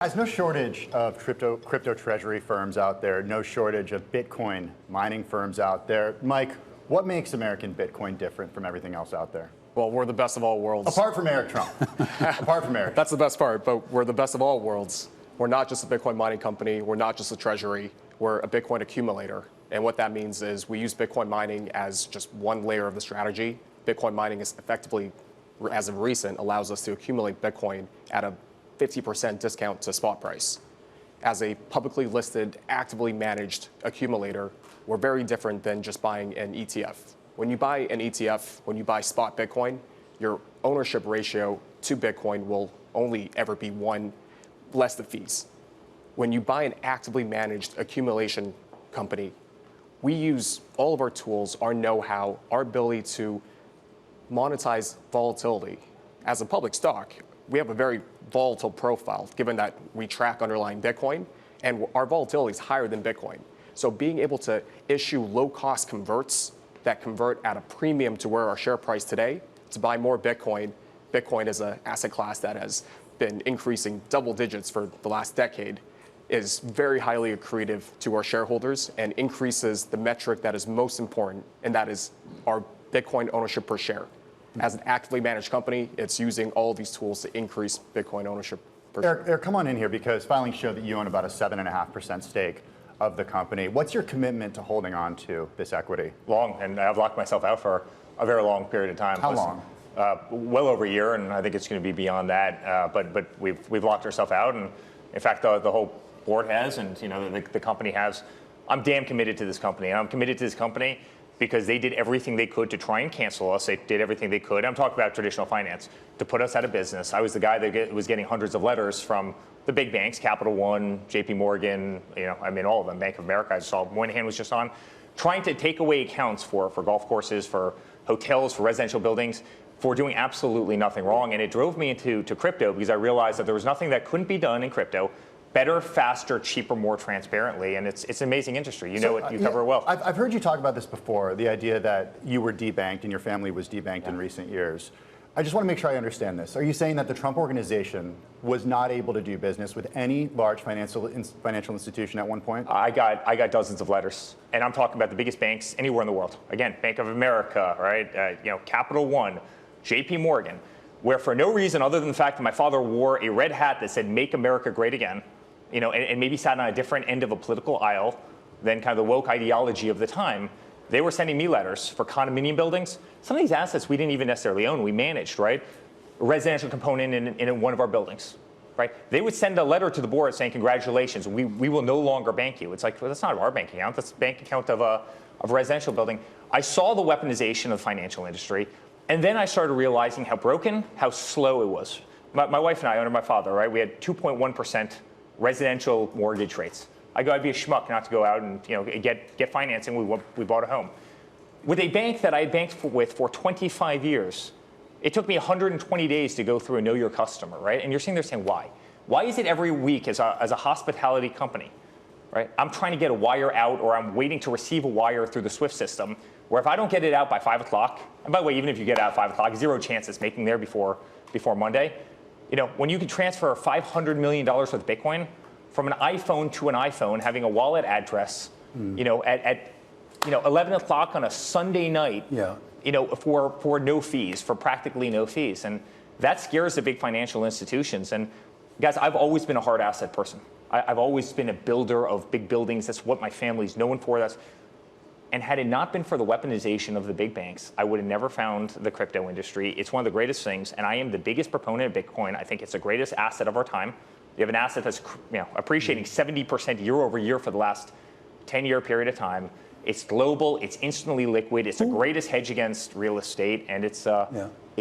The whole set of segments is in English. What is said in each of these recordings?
There's no shortage of crypto treasury firms out there, no shortage of Bitcoin mining firms out there. Mike, what makes American Bitcoin different from everything else out there? Well, we're the best of all worlds. Apart from Eric Trump. Apart from Eric. That's the best part, but we're the best of all worlds. We're not just a Bitcoin mining company. We're not just a treasury. We're a Bitcoin accumulator. And what that means is we use Bitcoin mining as just one layer of the strategy. Bitcoin mining is effectively, as of recent, allows us to accumulate Bitcoin at a 50% discount to spot price. As a publicly listed, actively managed accumulator, we're very different than just buying an ETF. When you buy an ETF, when you buy spot Bitcoin, your ownership ratio to Bitcoin will only ever be 1 less the fees. When you buy an actively managed accumulation company, we use all of our tools, our know-how, our ability to monetize volatility. As a public stock, we have a very volatile profile, given that we track underlying Bitcoin, and our volatility is higher than Bitcoin. So being able to issue low-cost converts that convert at a premium to where our share price today to buy more Bitcoin. Bitcoin is an asset class that has been increasing double digits for the last decade, is very highly accretive to our shareholders and increases the metric that is most important, and that is our Bitcoin ownership per share. As an actively managed company, it's using all of these tools to increase Bitcoin ownership per share. Eric, come on in here, because filings show that you own about a 7.5% stake of the company. What's your commitment to holding on to this equity? Long, and I've locked myself out for a very long period of time. How long? Well over a year, and I think it's going to be beyond that. But we've locked ourselves out, and in fact, the whole board has, and the company has. I'm damn committed to this company, and I'm committed to this company because they did everything they could to try and cancel us. They did everything they could. I'm talking about traditional finance to put us out of business. I was the guy that was getting hundreds of letters from the big banks, Capital One, JP Morgan, all of them, Bank of America. I saw Moynihan was just on, trying to take away accounts for golf courses, for hotels, for residential buildings, for doing absolutely nothing wrong. And it drove me into crypto because I realized that there was nothing that couldn't be done in crypto better, faster, cheaper, more transparently. And it's an amazing industry. You cover it well. I've heard you talk about this before, the idea that you were debanked and your family was debanked in recent years. I just want to make sure I understand this. Are you saying that the Trump organization was not able to do business with any large financial institution at one point? I got dozens of letters, and I'm talking about the biggest banks anywhere in the world. Again, Bank of America, right? Capital One, JP Morgan, where for no reason other than the fact that my father wore a red hat that said "Make America Great Again," and maybe sat on a different end of a political aisle than kind of the woke ideology of the time, they were sending me letters for condominium buildings. Some of these assets we didn't even necessarily own, we managed, right? A residential component in one of our buildings, right? They would send a letter to the board saying, congratulations, we will no longer bank you. It's like, well, that's not our bank account, that's the bank account of a residential building. I saw the weaponization of the financial industry, and then I started realizing how broken, how slow it was. My wife and I, under my father, right, we had 2.1% residential mortgage rates. I'd be a schmuck not to go out and get financing. We bought a home. With a bank that I had banked with for 25 years, it took me 120 days to go through and know your customer, right? And you're sitting there saying, why? Why is it every week as a hospitality company, right? I'm trying to get a wire out, or I'm waiting to receive a wire through the SWIFT system, where if I don't get it out by 5 o'clock, and by the way, even if you get it out at 5 o'clock, zero chance it's making there before Monday. When you can transfer $500 million worth of Bitcoin from an iPhone to an iPhone, having a wallet address, at 11 o'clock on a Sunday night, for no fees, for practically no fees. And that scares the big financial institutions. And guys, I've always been a hard asset person. I've always been a builder of big buildings. That's what my family's known for. And had it not been for the weaponization of the big banks, I would have never found the crypto industry. It's one of the greatest things, and I am the biggest proponent of Bitcoin. I think it's the greatest asset of our time. You have an asset that's appreciating 70% year over year for the last 10-year period of time. It's global. It's instantly liquid. It's the greatest hedge against real estate, and it's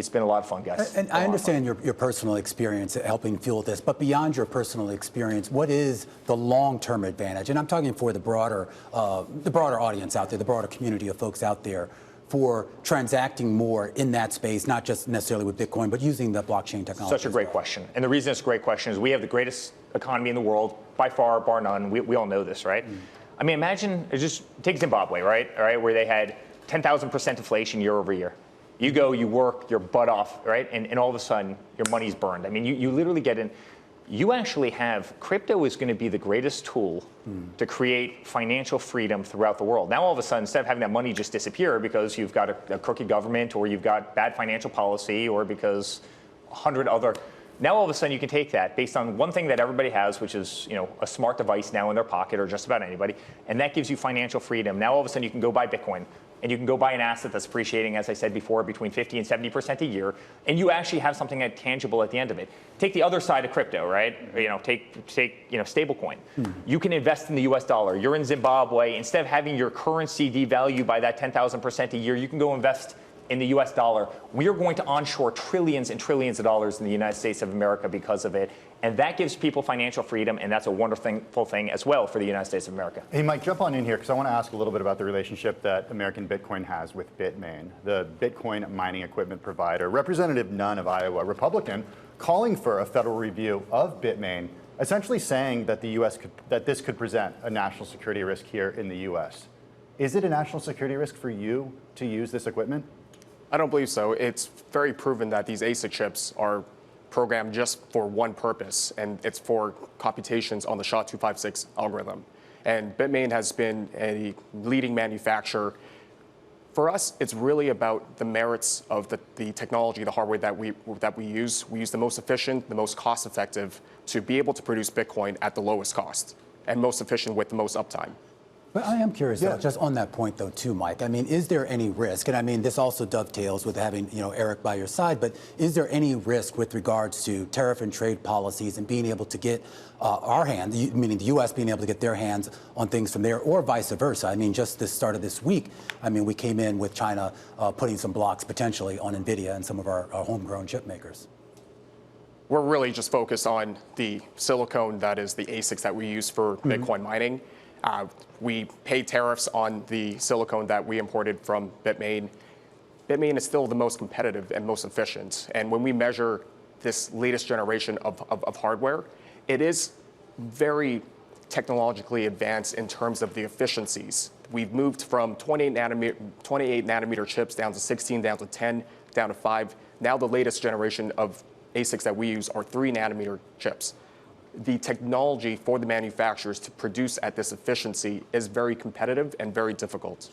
been a lot of fun, guys. And I understand your personal experience helping fuel this, but beyond your personal experience, what is the long-term advantage? And I'm talking for the broader audience out there, the broader community of folks out there, for transacting more in that space, not just necessarily with Bitcoin, but using the blockchain technology. Such a great question. And the reason it's a great question is we have the greatest economy in the world, by far, bar none. We all know this, right? I mean, imagine, just take Zimbabwe, right? All right, where they had 10,000% inflation year over year. You go, you work your butt off, right? And all of a sudden, your money's burned. I mean, you literally get in. you actually have crypto is going to be the greatest tool to create financial freedom throughout the world. Now, all of a sudden, instead of having that money just disappear because you've got a crooked government or you've got bad financial policy or because 100 other, now all of a sudden you can take that based on one thing that everybody has, which is a smart device now in their pocket or just about anybody, and that gives you financial freedom. Now, all of a sudden you can go buy Bitcoin. And you can go buy an asset that's appreciating, as I said before, between 50 and 70% a year, and you actually have something tangible at the end of it. Take the other side of crypto, right? Take stablecoin. You can invest in the U.S. dollar. You're in Zimbabwe. Instead of having your currency devalue by that 10,000% a year, you can go invest in the U.S. dollar. We are going to onshore trillions and trillions of dollars in the United States of America because of it. And that gives people financial freedom, and that's a wonderful thing as well for the United States of America. Hey, Mike, jump on in here, because I want to ask a little bit about the relationship that American Bitcoin has with Bitmain, the Bitcoin mining equipment provider. Representative Nunn of Iowa, Republican, calling for a federal review of Bitmain, essentially saying that that this could present a national security risk here in the U.S. Is it a national security risk for you to use this equipment? I don't believe so. It's very proven that these ASIC chips are programmed just for one purpose, and it's for computations on the SHA-256 algorithm. And Bitmain has been a leading manufacturer. For us, it's really about the merits of the technology, the hardware that we use. We use the most efficient, the most cost-effective to be able to produce Bitcoin at the lowest cost and most efficient with the most uptime. But I am curious, though, just on that point, though, too, Mike. I mean, is there any risk? And I mean, this also dovetails with having, Eric by your side. But is there any risk with regards to tariff and trade policies and being able to get our hands, meaning the U.S. being able to get their hands on things from there, or vice versa? I mean, just the start of this week, I mean, we came in with China putting some blocks potentially on NVIDIA and some of our homegrown chip makers. We're really just focused on the silicone that is the ASICs that we use for Bitcoin mining. We pay tariffs on the silicone that we imported from Bitmain. Bitmain is still the most competitive and most efficient. And when we measure this latest generation of hardware, it is very technologically advanced in terms of the efficiencies. We've moved from 28 nanometer chips down to 16, down to 10, down to 5. Now the latest generation of ASICs that we use are 3 nanometer chips. The technology for the manufacturers to produce at this efficiency is very competitive and very difficult.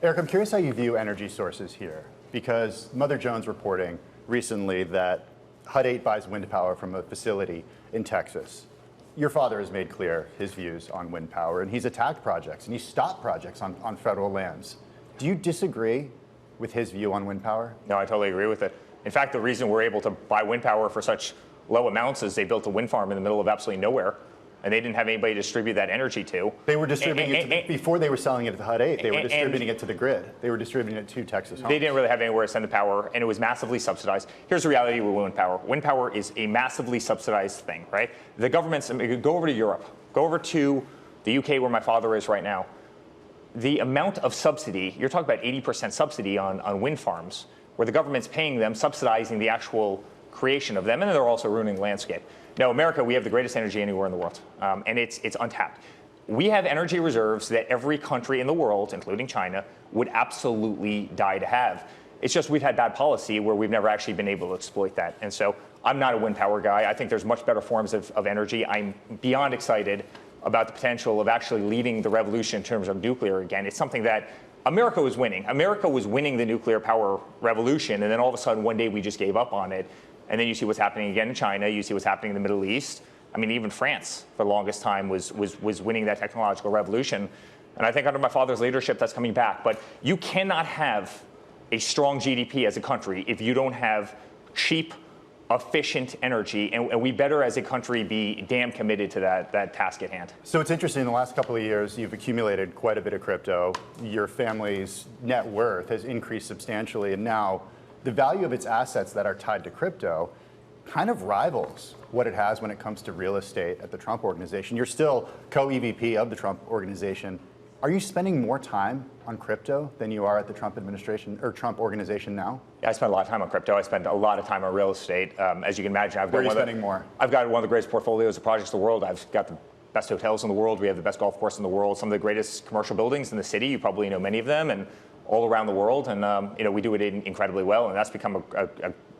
Eric, I'm curious how you view energy sources here, because Mother Jones reporting recently that Hut 8 buys wind power from a facility in Texas. Your father has made clear his views on wind power, and he's attacked projects, and he's stopped projects on federal lands. Do you disagree with his view on wind power? No, I totally agree with it. In fact, the reason we're able to buy wind power for such low amounts is they built a wind farm in the middle of absolutely nowhere, and they didn't have anybody to distribute that energy to. They were distributing it before they were selling it to the Hut 8. They were distributing it to the grid. They were distributing it to Texas homes. They didn't really have anywhere to send the power, and it was massively subsidized. Here's the reality with wind power. Wind power is a massively subsidized thing, right? The governments, go over to Europe, go over to the UK where my father is right now. The amount of subsidy, you're talking about 80% subsidy on wind farms, where the government's paying them, subsidizing the actual creation of them, and they're also ruining the landscape. Now, America, we have the greatest energy anywhere in the world, and it's untapped. We have energy reserves that every country in the world, including China, would absolutely die to have. It's just we've had bad policy where we've never actually been able to exploit that. And so I'm not a wind power guy. I think there's much better forms of energy. I'm beyond excited about the potential of actually leading the revolution in terms of nuclear again. It's something that America was winning. America was winning the nuclear power revolution, and then all of a sudden one day we just gave up on it. And then you see what's happening again in China. You see what's happening in the Middle East. I mean, even France, for the longest time, was winning that technological revolution. And I think under my father's leadership, that's coming back. But you cannot have a strong GDP as a country if you don't have cheap, efficient energy. And we better, as a country, be damn committed to that task at hand. So it's interesting, in the last couple of years, you've accumulated quite a bit of crypto. Your family's net worth has increased substantially, and now the value of its assets that are tied to crypto kind of rivals what it has when it comes to real estate at the Trump organization. You're still co-EVP of the Trump organization. Are you spending more time on crypto than you are at the Trump administration or Trump organization now? Yeah, I spend a lot of time on crypto. I spend a lot of time on real estate. As you can imagine, Where are you spending more? I've got one of the greatest portfolios of projects in the world. I've got the best hotels in the world. We have the best golf course in the world. Some of the greatest commercial buildings in the city. You probably know many of them, and all around the world. And we do it incredibly well. And that's become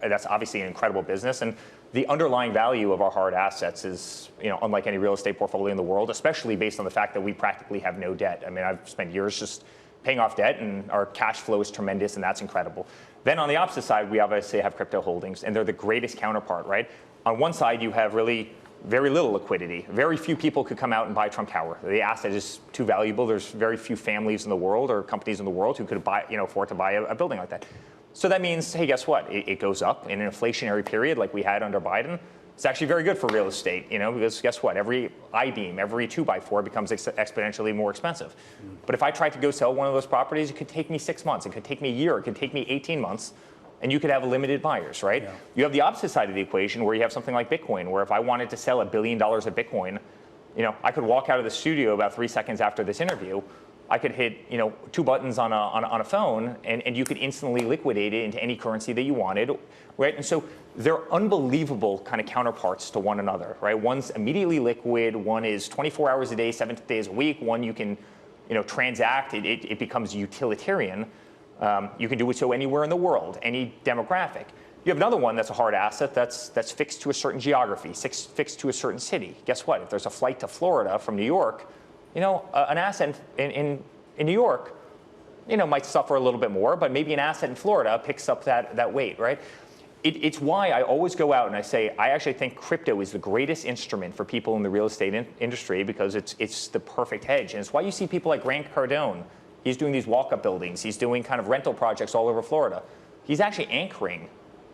that's obviously an incredible business. And the underlying value of our hard assets is, unlike any real estate portfolio in the world, especially based on the fact that we practically have no debt. I mean, I've spent years just paying off debt, and our cash flow is tremendous, and that's incredible. Then on the opposite side, we obviously have crypto holdings, and they're the greatest counterpart, right? On one side, you have really very little liquidity. Very few people could come out and buy Trump Tower. The asset is too valuable. There's very few families in the world or companies in the world who could afford to buy a building like that. So that means, hey, guess what? It goes up in an inflationary period like we had under Biden. It's actually very good for real estate, because guess what? Every I-beam, every 2x4 becomes exponentially more expensive. But if I tried to go sell one of those properties, it could take me 6 months. It could take me a year. It could take me 18 months. And you could have limited buyers, right? Yeah. You have the opposite side of the equation where you have something like Bitcoin, where if I wanted to sell $1 billion of Bitcoin, I could walk out of the studio about 3 seconds after this interview. I could hit, 2 buttons on a phone, and you could instantly liquidate it into any currency that you wanted, right? And so they're unbelievable kind of counterparts to one another, right? One's immediately liquid, one is 24 hours a day, 7 days a week. One you can, transact. It becomes utilitarian. You can do it so anywhere in the world, any demographic. You have another one that's a hard asset that's fixed to a certain geography, fixed to a certain city. Guess what? If there's a flight to Florida from New York, an asset in New York, might suffer a little bit more, but maybe an asset in Florida picks up that weight, right? It's why I always go out and I say, I actually think crypto is the greatest instrument for people in the real estate industry because it's the perfect hedge. And it's why you see people like Grant Cardone. He's doing these walk-up buildings. He's doing kind of rental projects all over Florida. He's actually anchoring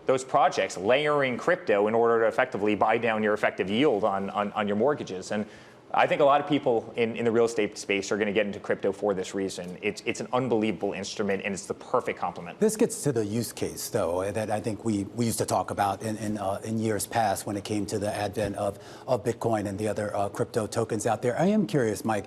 those projects, layering crypto in order to effectively buy down your effective yield on your mortgages. And I think a lot of people in the real estate space are going to get into crypto for this reason. It's an unbelievable instrument, and it's the perfect complement. This gets to the use case, though, that I think we used to talk about in years past when it came to the advent of Bitcoin and the other crypto tokens out there. I am curious, Mike.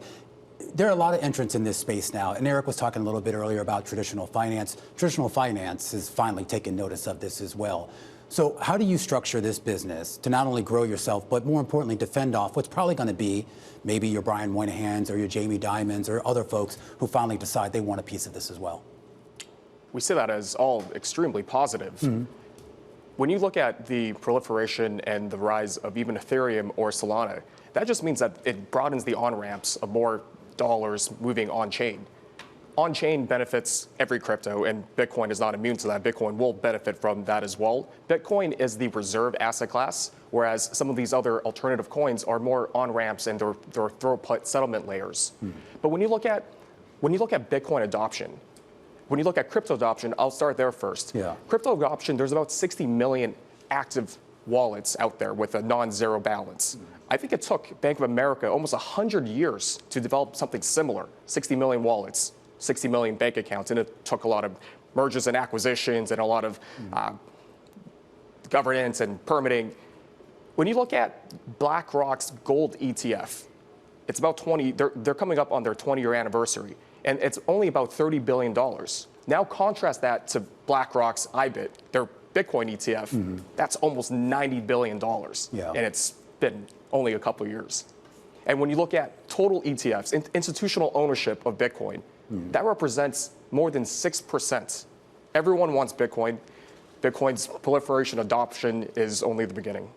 There are a lot of entrants in this space now, and Eric was talking a little bit earlier about traditional finance. Traditional finance has finally taken notice of this as well. So how do you structure this business to not only grow yourself, but more importantly, defend off what's probably going to be maybe your Brian Moynihans or your Jamie Dimons or other folks who finally decide they want a piece of this as well? We see that as all extremely positive. Mm-hmm. When you look at the proliferation and the rise of even Ethereum or Solana, that just means that it broadens the on-ramps of more dollars moving on-chain. On-chain benefits every crypto, and Bitcoin is not immune to that. Bitcoin will benefit from that as well. Bitcoin is the reserve asset class, whereas some of these other alternative coins are more on-ramps and they're throw-put settlement layers. But when you look at Bitcoin adoption, when you look at crypto adoption, I'll start there first. Yeah. Crypto adoption, there's about 60 million active wallets out there with a non-zero balance. I think it took Bank of America almost 100 years to develop something similar, 60 million wallets, 60 million bank accounts, and it took a lot of mergers and acquisitions and a lot of governance and permitting. When you look at BlackRock's gold ETF, it's about 20, they're coming up on their 20-year anniversary, and it's only about $30 billion. Now contrast that to BlackRock's IBIT, their Bitcoin ETF, that's almost $90 billion, and it's been only a couple of years. And when you look at total ETFs, institutional ownership of Bitcoin, that represents more than 6%. Everyone wants Bitcoin. Bitcoin's proliferation adoption is only the beginning.